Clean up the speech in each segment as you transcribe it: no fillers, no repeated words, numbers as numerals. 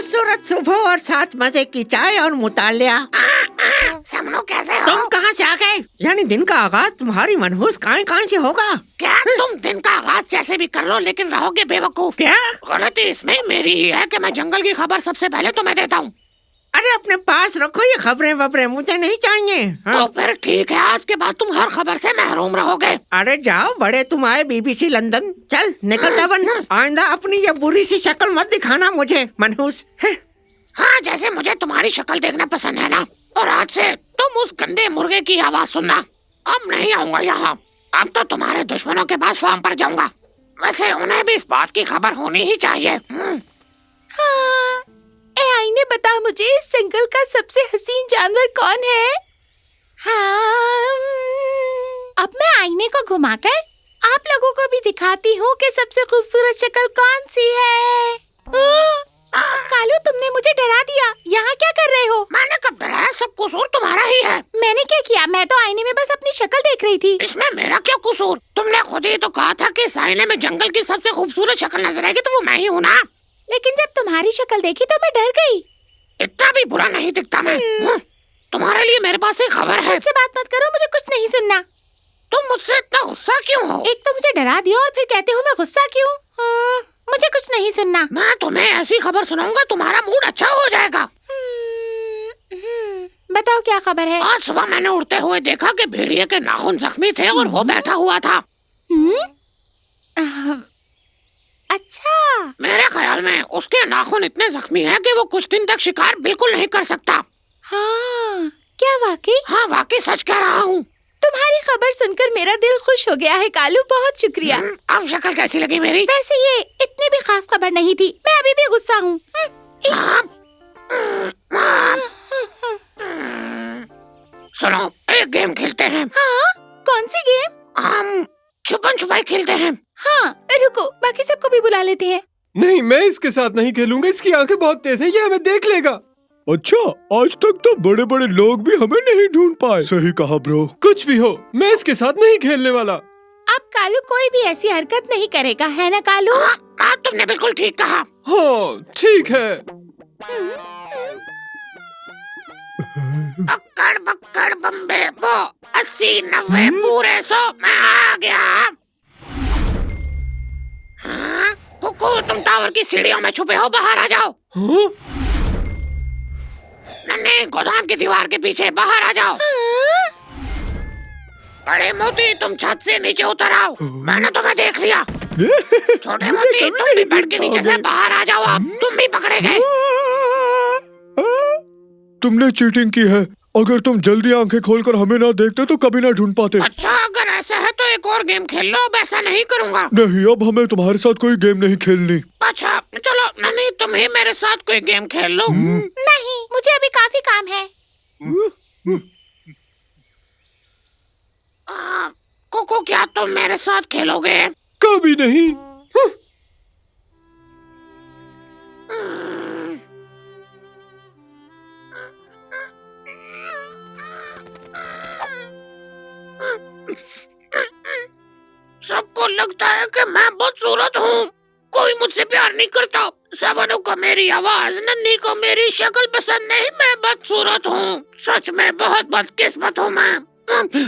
खूबसूरत सुबह और साथ मजे की चाय और मुतालिया। समनो कैसे हो? तुम कहाँ से आ गए? यानी दिन का आगाज तुम्हारी मनहूस कहाँ से होगा? क्या तुम दिन का आगाज जैसे भी कर लो लेकिन रहोगे बेवकूफ। क्या गलती इसमें मेरी ही है कि मैं जंगल की खबर सबसे पहले तुम्हें देता हूँ। अरे अपने पास रखो ये खबरें वबरें, मुझे नहीं चाहिए। तो फिर ठीक है, आज के बाद तुम हर खबर से महरूम रहोगे। अरे जाओ, बड़े तुम आए बीबीसी लंदन। चल निकलता बन, आइंदा अपनी ये बुरी सी शक्ल मत दिखाना मुझे मनहूस। हाँ, जैसे मुझे तुम्हारी शक्ल देखना पसंद है ना, और आज से तुम उस गंदे मुर्गे की आवाज सुनना। अब नहीं आऊंगा यहाँ, अब तो तुम्हारे दुश्मनों के पास फार्म पर जाऊंगा। वैसे उन्हें भी इस बात की खबर होनी ही चाहिए। हाँ, आईने बता मुझे, इस जंगल का सबसे हसीन जानवर कौन है? हाँ, अब मैं आईने को घुमाकर आप लोगों को भी दिखाती हूँ कि सबसे खूबसूरत शक्ल कौन सी है। कालू, तुमने मुझे डरा दिया। यहाँ क्या कर रहे हो? मैंने कब डराया? सब कसूर तुम्हारा ही है। मैंने क्या किया? मैं तो आईने में बस अपनी शक्ल देख रही थी। इसमें मेरा क्या कसूर? तुमने खुद ही तो कहा था कि इस आईने में जंगल की सबसे खूबसूरत शक्ल नजर आएगी, तो वो मैं ही हूँ ना। लेकिन जब तुम्हारी शक्ल देखी तो मैं डर गई। इतना भी बुरा नहीं दिखता मैं। तुम्हारे लिए मेरे पास एक खबर है। मुझसे बात मत करो, मुझे कुछ नहीं सुनना। तुम मुझसे इतना गुस्सा क्यों हो? एक तो मुझे डरा दिया और फिर कहते हो मैं गुस्सा क्यों? मुझे कुछ नहीं सुनना। मैं तुम्हें ऐसी खबर सुनाऊंगा, तुम्हारा मूड अच्छा हो जाएगा। बताओ क्या खबर है? आज सुबह मैंने उड़ते हुए देखा कि भेड़िए के नाखून जख्मी थे और वो बैठा हुआ था। अच्छा, मेरे ख्याल में उसके नाखून इतने जख्मी हैं कि वो कुछ दिन तक शिकार बिल्कुल नहीं कर सकता। हाँ, क्या वाकई? हाँ, वाकई सच कह रहा हूँ। तुम्हारी खबर सुनकर मेरा दिल खुश हो गया है कालू, बहुत शुक्रिया। अब शक्ल कैसी लगी मेरी? वैसे ये इतनी भी खास खबर नहीं थी, मैं अभी भी गुस्सा हूँ। सुनो, एक गेम खेलते हैं। हाँ, कौन सी गेम? हम छुपन छुपाई खेलते हैं। हाँ, रुको, बाकी सबको भी बुला लेते हैं। नहीं, मैं इसके साथ नहीं खेलूंगा। इसकी आंखें बहुत तेज हैं, ये हमें देख लेगा। अच्छा, आज तक तो बड़े बड़े लोग भी हमें नहीं ढूंढ पाए। सही कहा ब्रो। कुछ भी हो, मैं इसके साथ नहीं खेलने वाला। अब कालू कोई भी ऐसी हरकत नहीं करेगा, है ना कालू? हाँ, तुमने बिल्कुल ठीक कहा। हाँ, ठीक है। अक्कड़ बक्कड़ बम्बे बो, 80 90 पूरे 100, मैं आ गया। हाँ? कुकू, तुम टावर की सीढ़ियों में छुपे हो, बाहर आ जाओ। हाँ? नन्हे, गोदाम की दीवार के पीछे बाहर आ जाओ। बड़े मोती, तुम छत से नीचे उतर आओ, मैंने तुम्हें देख लिया। छोटे मोती, तुम भी बेड के नीचे से बाहर आ जाओ, अब तुम भी पकड़े गए। तुमने चीटिंग की है। अगर तुम जल्दी आंखें खोलकर हमें ना देखते तो कभी ना ढूंढ पाते। अच्छा, अगर ऐसा है तो एक और गेम खेल लो। अब ऐसा नहीं करूँगा। नहीं, अब हमें तुम्हारे साथ कोई गेम नहीं खेलनी। अच्छा चलो, नहीं तुम ही मेरे साथ कोई गेम खेल लो। नहीं, मुझे अभी काफी काम है। कोको, क्या तुम मेरे साथ खेलोगे? कभी नहीं। सबको लगता है कि मैं बदसूरत हूँ, कोई मुझसे प्यार नहीं करता। सबनों को मेरी आवाज, नन्ही को मेरी शक्ल पसंद नहीं, मैं बदसूरत हूँ। सच में बहुत बदकिस्मत हूँ मैं,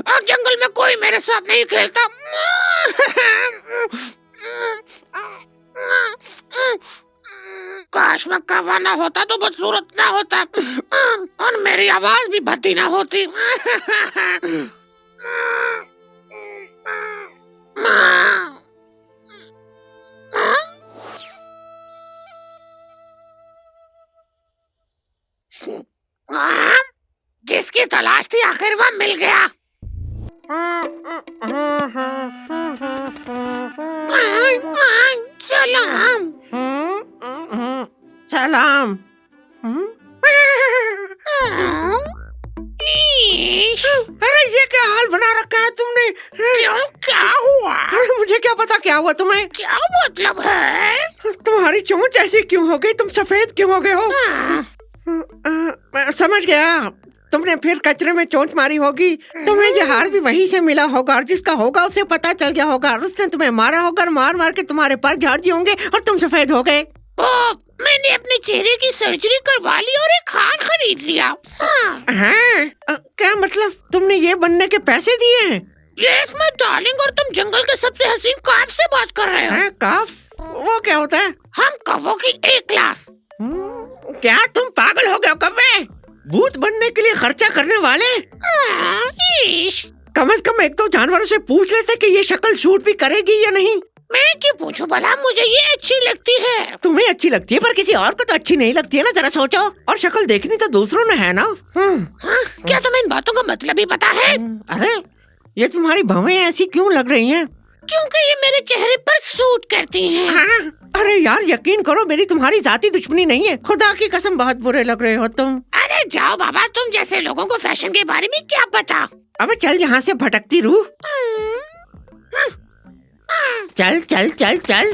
और जंगल में कोई मेरे साथ नहीं खेलता। काश मैं कौवा होता तो बदसूरत ना होता, और मेरी आवाज भी भद्दी ना होती। जिसकी तलाश थी आखिर वह मिल गया। सलाम। सलाम। अरे ये क्या हाल बना रखा है तुमने? क्यों, क्या हुआ? अरे मुझे क्या पता क्या हुआ तुम्हें? क्या मतलब है? तुम्हारी चोंच ऐसी क्यों हो गई? तुम सफेद क्यों हो गए हो? मैं समझ गया, तुमने फिर कचरे में चोंच मारी होगी। तुम्हें ये हार भी वहीं से मिला होगा, और जिसका होगा उसे पता चल गया होगा, उसने तुम्हें मारा होगा, मार मार के तुम्हारे पर झाड़ दिए होंगे और तुम सफेद हो गए। मैं मैंने अपने चेहरे की सर्जरी करवा ली और एक खान खरीद लिया। हाँ। हैं? क्या मतलब तुमने ये बनने के पैसे दिए हैं? यस मैं डार्लिंग, और तुम जंगल के सबसे हसीन काफ से बात कर रहे हो। हैं, काफ? वो क्या होता है? हम कौवों की एक क्लास। क्या तुम पागल हो गए हो कव्वे? भूत बनने के लिए खर्चा करने वाले? ईश, कम से कम एक तो जानवरों से पूछ लेते कि ये शक्ल शूट भी करेगी या नहीं। मैं क्यों पूछूं भला, मुझे ये अच्छी लगती है। तुम्हें अच्छी लगती है पर किसी और को तो अच्छी नहीं लगती है ना, जरा सोचो। और शक्ल देखनी तो दूसरों ने है ना। हाँ, क्या तुम्हें इन बातों का मतलब ही पता है? अरे ये तुम्हारी भवें ऐसी क्यों लग रही हैं? क्योंकि ये मेरे चेहरे पर सूट करती हैं। हाँ? अरे यार यकीन करो मेरी तुम्हारी जाती दुश्मनी नहीं है, खुदा की कसम बहुत बुरे लग रहे हो तुम। अरे जाओ बाबा, तुम जैसे लोगों को फैशन के बारे में क्या पता। अबे चल यहाँ से भटकती रूह। चल चल चल चल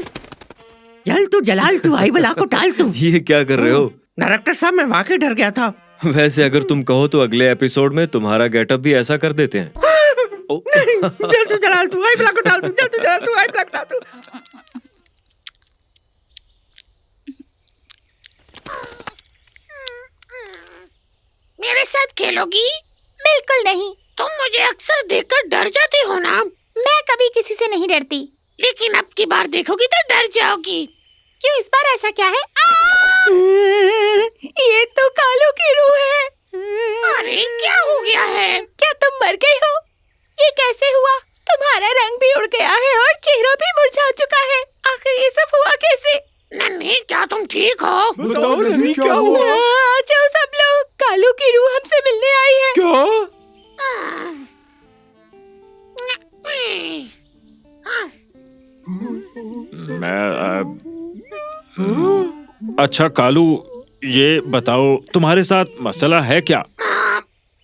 चल, तू जलाल, तू आई बला को टाल तू। ये क्या कर रहे हो? डायरेक्टर साहब मैं वाकई डर गया था। वैसे अगर तुम कहो तो अगले एपिसोड में तुम्हारा गेटअप भी ऐसा कर देते हैं। नहीं, चल तू जलाल, तू आई बला को टाल तू, चल तू जलाल, तू आई बला को टाल तू। मेरे साथ खेलोगी? बिल्कुल नहीं। तुम मुझे अक्सर देखकर डर जाती हो ना। मैं कभी किसी से नहीं डरती। लेकिन अब की बार देखोगी तो डर जाओगी। क्यों, इस बार ऐसा क्या है? ये तो कालू की रूह है। अरे क्या हो गया है? क्या तुम मर गई हो? ये कैसे हुआ? तुम्हारा रंग भी उड़ गया है और चेहरा भी मुरझा चुका है। आखिर ये सब हुआ कैसे? नन्ही, क्या तुम ठीक हो? बताओ नन्ही, क्या हुआ? आ जाओ सब लोग, कालू की रूह हमसे मिलने आई है। क्या? अच्छा कालू, ये बताओ तुम्हारे साथ मसला है क्या?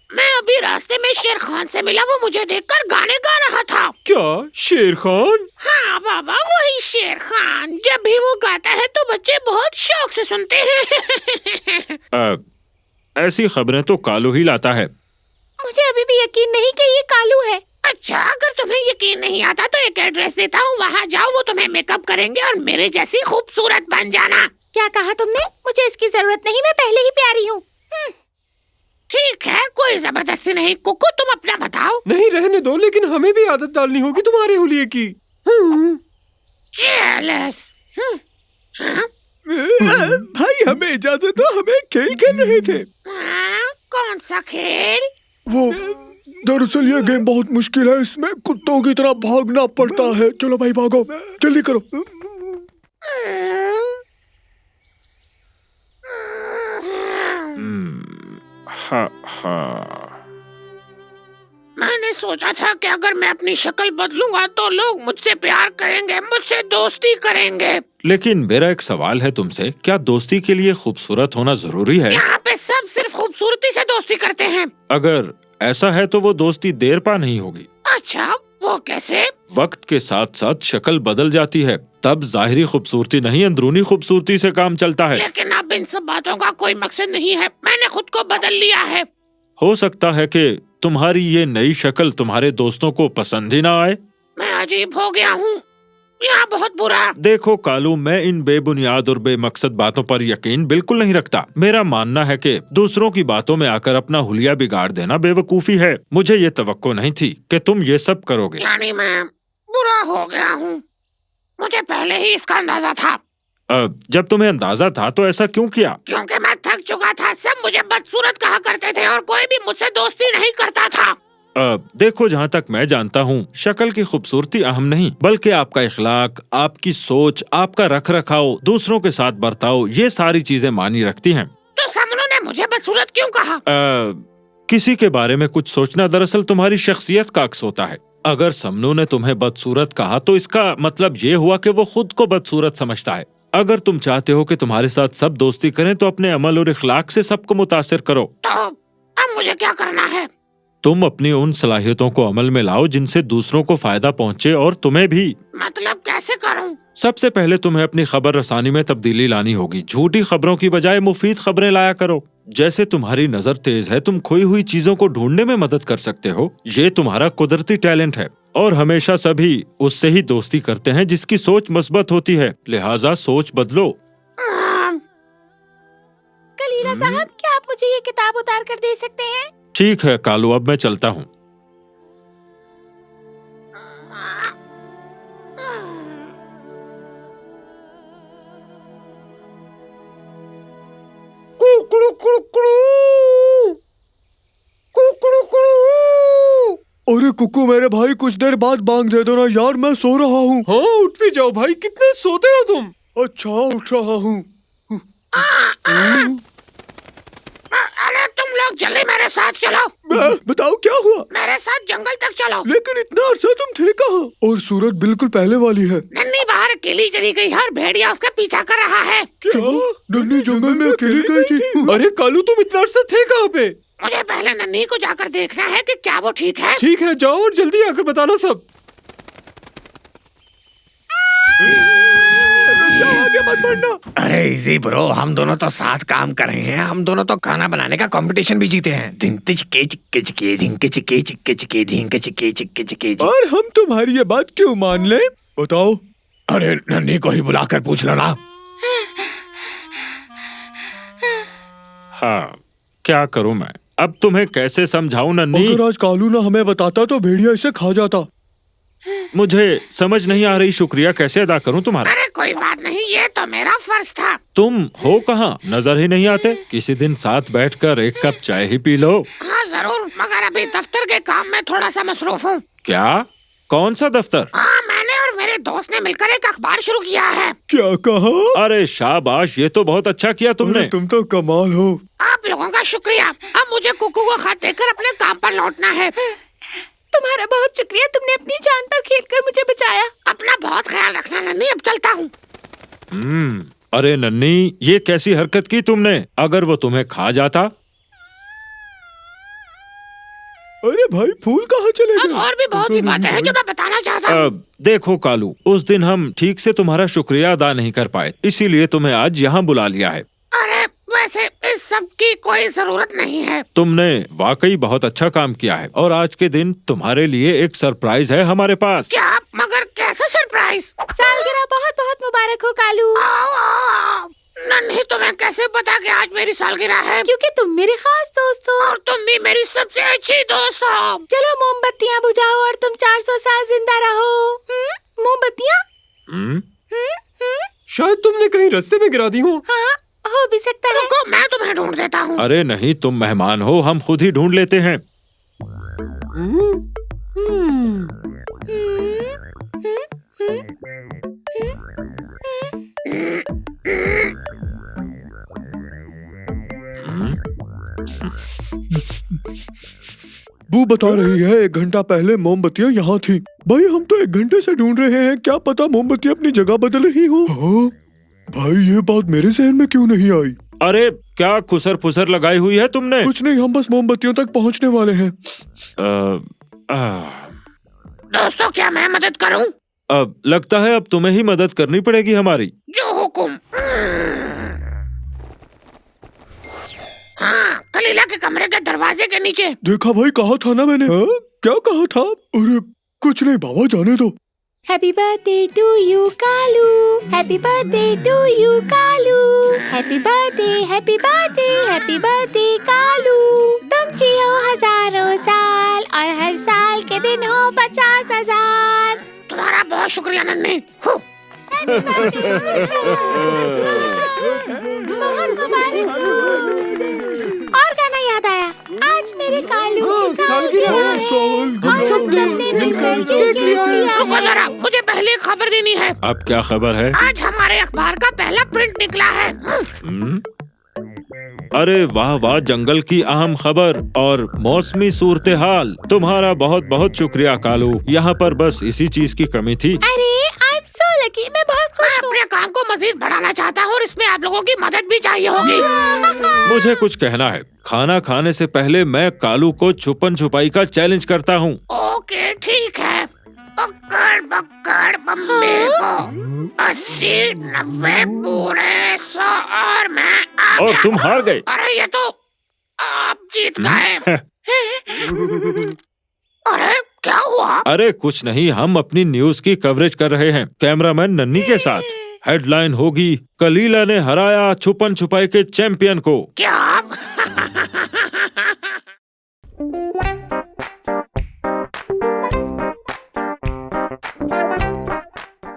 मैं अभी रास्ते में शेर खान से मिला, वो मुझे देखकर गाने गा रहा था। क्या शेर खान? हाँ बाबा, वही शेर खान। जब भी वो गाता है तो बच्चे बहुत शौक से सुनते हैं। ऐसी खबरें तो कालू ही लाता है। मुझे अभी भी यकीन नहीं कि ये कालू है। अच्छा, अगर तुम्हें यकीन नहीं आता तो एक एड्रेस देता हूँ, वहाँ जाओ, वो तुम्हें मेकअप करेंगे और मेरे जैसी खूबसूरत बन जाना। क्या कहा तुमने? मुझे इसकी जरूरत नहीं, मैं पहले ही प्यारी हूँ। ठीक है, कोई जबरदस्ती नहीं। कुकू तुम अपना बताओ। नहीं रहने दो, लेकिन हमें भी आदत डालनी होगी तुम्हारे हुलिये की। जेलस। भाई हमें इजाजत दो, हमें खेल खेल रहे थे। कौन सा खेल? वो दरअसल ये गेम बहुत मुश्किल है, इसमें कुत्तों की तरह भागना पड़ता है। चलो भाई भागो, जल्दी करो। मैंने सोचा था कि अगर मैं अपनी शक्ल बदलूंगा तो लोग मुझसे प्यार करेंगे, मुझसे दोस्ती करेंगे। लेकिन मेरा एक सवाल है तुमसे, क्या दोस्ती के लिए खूबसूरत होना जरूरी है? यहाँ पे सब सिर्फ खूबसूरती से दोस्ती करते हैं। अगर ऐसा है तो वो दोस्ती देर पा नहीं होगी। अच्छा, वो कैसे? वक्त के साथ साथ शक्ल बदल जाती है, तब जाहिरी खूबसूरती नहीं अंदरूनी खूबसूरती से काम चलता है। लेकिन अब इन सब बातों का कोई मकसद नहीं है, मैंने खुद को बदल लिया है। हो सकता है कि तुम्हारी ये नई शक्ल तुम्हारे दोस्तों को पसंद ही ना आए। मैं अजीब हो गया हूँ, यहाँ बहुत बुरा। देखो कालू, मैं इन बेबुनियाद और बेमकसद बातों पर यकीन बिल्कुल नहीं रखता। मेरा मानना है कि दूसरों की बातों में आकर अपना हुलिया बिगाड़ देना बेवकूफी है। मुझे ये तवक्को नहीं थी कि तुम ये सब करोगे। यानी मैं बुरा हो गया हूँ, मुझे पहले ही इसका अंदाजा था। जब तुम्हें अंदाजा था तो ऐसा क्यों किया? क्योंकि मैं थक चुका था, सब मुझे बदसूरत कहा करते थे और कोई भी मुझसे दोस्ती नहीं करता था। देखो, जहाँ तक मैं जानता हूँ, शक्ल की खूबसूरती अहम नहीं, बल्कि आपका इखलाक, आपकी सोच, आपका रख रखाव, दूसरों के साथ बर्ताव, ये सारी चीजें मानी रखती हैं। तो समनों ने मुझे बदसूरत क्यों कहा? किसी के बारे में कुछ सोचना दरअसल तुम्हारी शख्सियत का अक्स होता है। अगर समनू ने तुम्हें बदसूरत कहा तो इसका मतलब ये हुआ कि वो खुद को बदसूरत समझता है। अगर तुम चाहते हो कि तुम्हारे साथ सब दोस्ती करें तो अपने अमल और इखलाक से सबको मुतासिर करो। तो अब मुझे क्या करना है? तुम अपनी उन सलाहियतों को अमल में लाओ जिनसे दूसरों को फायदा पहुँचे और तुम्हें भी। मतलब कैसे करूं? सबसे पहले तुम्हें अपनी खबर रसानी में तब्दीली लानी होगी। झूठी खबरों की बजाय मुफीद खबरें लाया करो। जैसे तुम्हारी नजर तेज है, तुम खोई हुई चीजों को ढूंढने में मदद कर सकते हो। ये तुम्हारा कुदरती टैलेंट है और हमेशा सभी उससे ही दोस्ती करते हैं जिसकी सोच मस्बत होती है। लिहाजा सोच बदलो। कलीला साहब, क्या आप मुझे ये किताब उतार कर दे सकते हैं? ठीक है कालू, अब मैं चलता हूँ। अरे कुकू मेरे भाई, कुछ देर बाद बांग दे दो ना यार, मैं सो रहा हूँ। हाँ उठ भी जाओ भाई, कितने सोते हो तुम? अच्छा उठ रहा हूँ। अरे तुम लोग जल्दी मेरे साथ चलो। बताओ क्या हुआ? मेरे साथ जंगल तक चलो। लेकिन इतना अरसा तुम थे कहाँ? और सूरज बिल्कुल पहले वाली है। नन्ही बाहर अकेली चली गई है और भेड़िया उसका पीछा कर रहा है। क्या? नन्ही जंगल में अकेली गई थी? अरे कालू, तुम इतना अरसा थे कहाँ पे? मुझे पहले नन्ही को जाकर देखना है कि क्या वो ठीक है। ठीक है, जाओ और जल्दी आकर बताना सब। आगे मत बढ़ना। अरे इजी ब्रो, हम दोनों तो साथ काम कर रहे हैं। हम दोनों तो खाना बनाने का कंपटीशन भी जीते हैं। धिंके चिक्के चिक्के चिक्के धिंके चिक्के चिक्के चिक्के धिंके चिक्के चिक्के चिक्के। और हम तुम्हारी ये बात क्यों मान ले? बताओ। अरे नन्ही को ही बुलाकर पूछ लो ना। हाँ, क्या करूँ मैं? अब तुम्हें कैसे समझाऊं नन्ही? अगर आज कालू ना हमें बताता तो भेड़िया इसे खा जाता। मुझे समझ नहीं आ रही, शुक्रिया कैसे अदा करूं तुम्हारा? अरे कोई बात नहीं, ये तो मेरा फर्ज था। तुम हो कहाँ? नजर ही नहीं आते। किसी दिन साथ बैठकर एक कप चाय ही पी लो। हाँ जरूर, मगर अभी दफ्तर के काम में थोड़ा सा मसरूफ हूँ। क्या? कौन सा दफ्तर? हाँ, मैंने और मेरे दोस्त ने मिलकर एक अखबार शुरू किया है। क्या कहा? अरे शाबाश, ये तो बहुत अच्छा किया तुमने। अरे तुम तो कमाल हो। आप लोगों का शुक्रिया। अब मुझे कुकू को खत देकर अपने काम पर लौटना है। तुम्हारा बहुत शुक्रिया, तुमने अपनी जान पर खेलकर मुझे बचाया। अपना बहुत ख्याल रखना नन्ही, अब चलता हूँ। अरे नन्ही, ये कैसी हरकत की तुमने? अगर वो तुम्हें खा जाता? अरे भाई, फूल कहाँ चले अब गए? और भी बहुत सी बातें हैं जो मैं बताना चाहता हूँ। देखो कालू, उस दिन हम ठीक से तुम्हारा शुक्रिया अदा नहीं कर पाए, इसीलिए तुम्हें आज यहाँ बुला लिया है। अरे वैसे इस सब की कोई जरूरत नहीं है। तुमने वाकई बहुत अच्छा काम किया है और आज के दिन तुम्हारे लिए एक सरप्राइज है हमारे पास। क्या? मगर कैसा सरप्राइज? सालगिरह बहुत बहुत मुबारक हो कालू। नन्ही, तुम्हें कैसे पता कि आज मेरी सालगिरह है? क्योंकि तुम मेरे खास दोस्त हो और तुम भी मेरी सबसे अच्छी दोस्त हो। चलो मोमबत्तियाँ बुझाओ और तुम 400 साल जिंदा रहो। मोमबत्तियाँ? शायद तुमने कहीं रास्ते में गिरा दी हो। हाँ, हो भी सकता है। रुको, मैं तुम्हें ढूंढ देता हूँ। अरे नहीं, तुम मेहमान हो, हम खुद ही ढूंढ लेते हैं। बू बता रही है 1 घंटा पहले मोमबत्तियाँ यहाँ थी। भाई हम तो 1 घंटे से ढूंढ रहे हैं, क्या पता मोमबत्तियाँ अपनी जगह बदल रही हो। हाँ? भाई ये बात मेरे जहन में क्यों नहीं आई? अरे क्या खुसर फुसर लगाई हुई है तुमने? कुछ नहीं, हम बस मोमबत्तियों तक पहुँचने वाले हैं। दोस्तों, क्या मैं मदद करूँ? अब लगता है अब तुम्हें ही मदद करनी पड़ेगी हमारी। जो हुकुम। हाँ, कलीला के कमरे के दरवाजे के नीचे। देखा भाई, कहा था ना मैंने। हाँ? क्या कहा था? अरे कुछ नहीं बाबा, जाने दो। Happy birthday to you Kalu, happy birthday to you Kalu, happy birthday, happy birthday, happy birthday Kalu. तुम जियो हजारों साल और हर साल के दिन हो 50,000। तुम्हारा बहुत शुक्रिया नन्ही। बहुत मुबारक हो। और गाना याद आया, आज मेरे कालू की सालगिरह है। हम सबने मिलकर केक लिया। रुको जरा, मुझे पहले खबर देनी है। अब क्या खबर है? आज हमारे अखबार का पहला प्रिंट निकला है। अरे वाह वाह, जंगल की अहम खबर और मौसमी सूरत हाल। तुम्हारा बहुत बहुत शुक्रिया कालू, यहाँ पर बस इसी चीज की कमी थी। अरे आई एम सो लकी, मैं बहुत मैं खुश हूँ। अपने काम को मजीद बढ़ाना चाहता हूँ और इसमें आप लोगों की मदद भी चाहिए होगी। मुझे कुछ कहना है। खाना खाने से पहले मैं कालू को छुपन छुपाई का चैलेंज करता हूँ। ओके ठीक है। बक्कड़ बक्कड़ बम्बे को 80, 90 पूरे 100 और मैं आ और गया। तुम हार गए। अरे ये तो आप जीत गए। अरे क्या हुआ? अरे कुछ नहीं, हम अपनी न्यूज की कवरेज कर रहे हैं कैमरामैन नन्ही के साथ। हेडलाइन होगी, कलीला ने हराया छुपन छुपाई के चैंपियन को। क्या